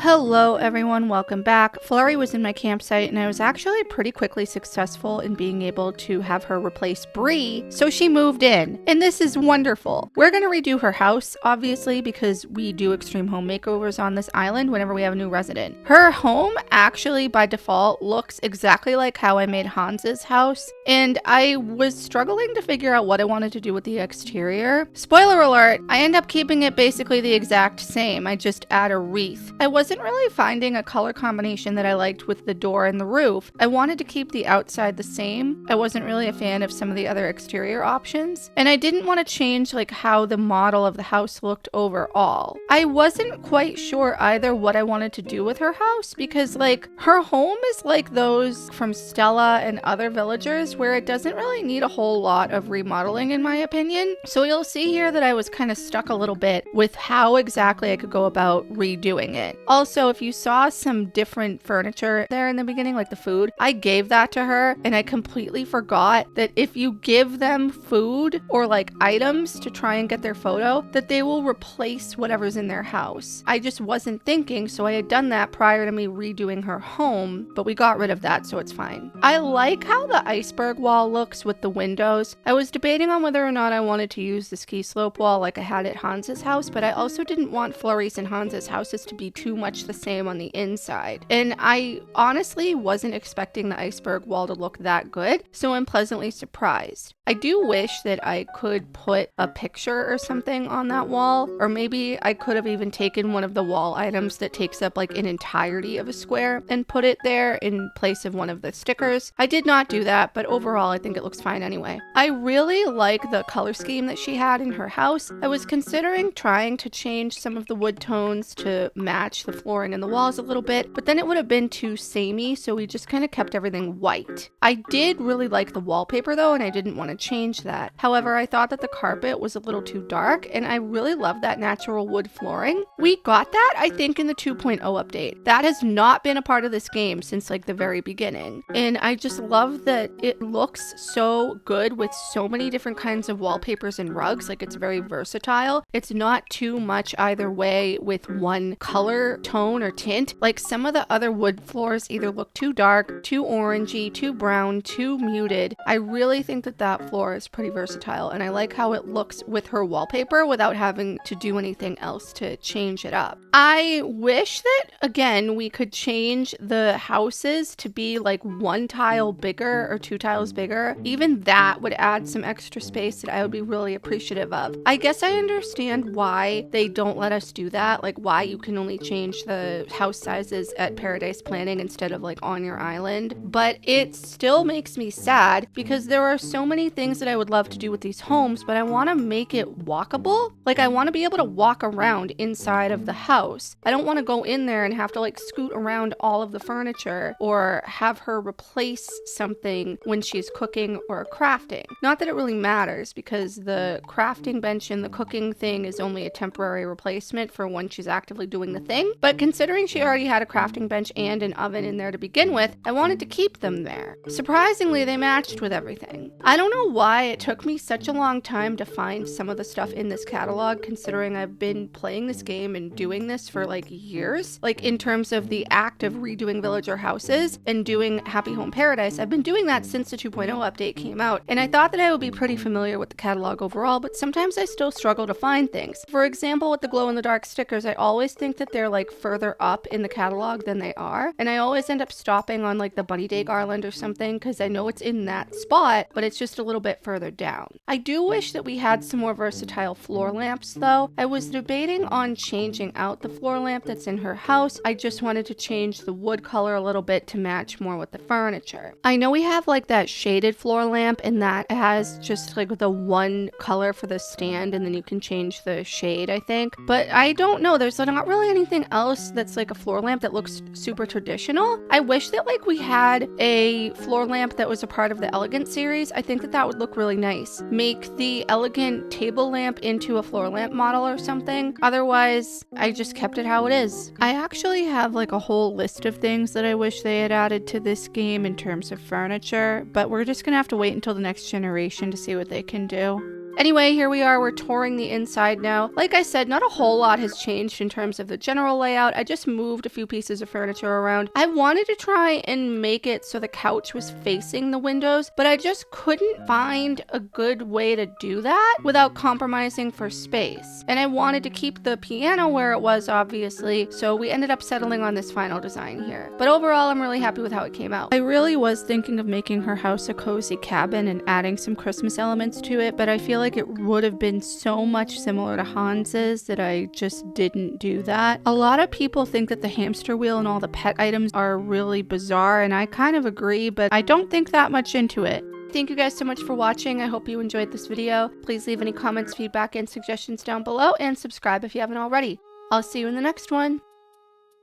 Hello everyone, welcome back. Flurry was in my campsite and I was actually pretty quickly successful in being able to have her replace Bree, so she moved in. And this is wonderful. We're going to redo her house, obviously, because we do extreme home makeovers on this island whenever we have a new resident. Her home actually by default looks exactly like how I made Hans's house, and I was struggling to figure out what I wanted to do with the exterior. Spoiler alert, I end up keeping it basically the exact same. I just add a wreath. I wasn't really finding a color combination that I liked with the door and the roof. I wanted to keep the outside the same. I wasn't really a fan of some of the other exterior options, and I didn't want to change like how the model of the house looked overall. I wasn't quite sure either what I wanted to do with her house, because like her home is like those from Stella and other villagers where it doesn't really need a whole lot of remodeling in my opinion. So you'll see here that I was kind of stuck a little bit with how exactly I could go about redoing it. Also, if you saw some different furniture there in the beginning, like the food, I gave that to her and I completely forgot that if you give them food or like items to try and get their photo, that they will replace whatever's in their house. I just wasn't thinking, so I had done that prior to me redoing her home, but we got rid of that, so it's fine. I like how the iceberg wall looks with the windows. I was debating on whether or not I wanted to use the ski slope wall like I had at Hans's house, but I also didn't want Flurry's and Hans's houses to be too much the same on the inside. And I honestly wasn't expecting the iceberg wall to look that good, so I'm pleasantly surprised. I do wish that I could put a picture or something on that wall, or maybe I could have even taken one of the wall items that takes up like an entirety of a square and put it there in place of one of the stickers. I did not do that, but overall I think it looks fine anyway. I really like the color scheme that she had in her house. I was considering trying to change some of the wood tones to match the flooring and the walls a little bit, but then it would have been too samey, so we just kind of kept everything white. I did really like the wallpaper though, and I didn't want to change that. However, I thought that the carpet was a little too dark, and I really love that natural wood flooring. We got that, I think, in the 2.0 update. That has not been a part of this game since like the very beginning, and I just love that it looks so good with so many different kinds of wallpapers and rugs. Like, it's very versatile. It's not too much either way with one color tone or tint. Like, some of the other wood floors either look too dark, too orangey, too brown, too muted. I really think that that floor is pretty versatile, and I like how it looks with her wallpaper without having to do anything else to change it up. I wish that, again, we could change the houses to be like one tile bigger or two tiles bigger. Even that would add some extra space that I would be really appreciative of. I guess I understand why they don't let us do that, like why you can only change the house sizes at Paradise Planning instead of like on your island, but it still makes me sad because there are so many things that I would love to do with these homes, but I want to make it walkable. Like, I want to be able to walk around inside of the house. I don't want to go in there and have to like scoot around all of the furniture or have her replace something when she's cooking or crafting. Not that it really matters, because the crafting bench and the cooking thing is only a temporary replacement for when she's actively doing the thing, but considering she already had a crafting bench and an oven in there to begin with, I wanted to keep them there. Surprisingly, they matched with everything. I don't know why it took me such a long time to find some of the stuff in this catalog, considering I've been playing this game and doing this for like years. Like, in terms of the act of redoing villager houses and doing Happy Home Paradise, I've been doing that since the 2.0 update came out, and I thought that I would be pretty familiar with the catalog overall, but sometimes I still struggle to find things. For example, with the glow-in-the-dark stickers, I always think that they're like further up in the catalog than they are, and I always end up stopping on like the Bunny Day garland or something because I know it's in that spot, but it's just a little bit further down. I do wish that we had some more versatile floor lamps though. I was debating on changing out the floor lamp that's in her house. I just wanted to change the wood color a little bit to match more with the furniture. I know we have like that shaded floor lamp, and that has just like the one color for the stand, and then you can change the shade, I think. But I don't know, there's not really anything else that's like a floor lamp that looks super traditional. I wish that like we had a floor lamp that was a part of the Elegant series. I think that that would look really nice. Make the Elegant table lamp into a floor lamp model or something. Otherwise, I just kept it how it is. I actually have like a whole list of things that I wish they had added to this game in terms of furniture, but we're just gonna have to wait until the next generation to see what they can do. Anyway, here we are, we're touring the inside now. Like I said, not a whole lot has changed in terms of the general layout. I just moved a few pieces of furniture around. I wanted to try and make it so the couch was facing the windows, but I just couldn't find a good way to do that without compromising for space. And I wanted to keep the piano where it was, obviously, so we ended up settling on this final design here. But overall, I'm really happy with how it came out. I really was thinking of making her house a cozy cabin and adding some Christmas elements to it, but I feel like it would have been so much similar to Hans's that I just didn't do that. A lot of people think that the hamster wheel and all the pet items are really bizarre, and I kind of agree, but I don't think that much into it. Thank you guys so much for watching. I hope you enjoyed this video. Please leave any comments, feedback, and suggestions down below, and subscribe if you haven't already. I'll see you in the next one.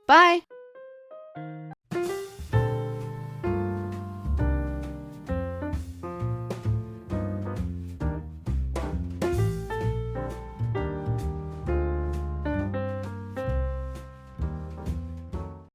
Bye!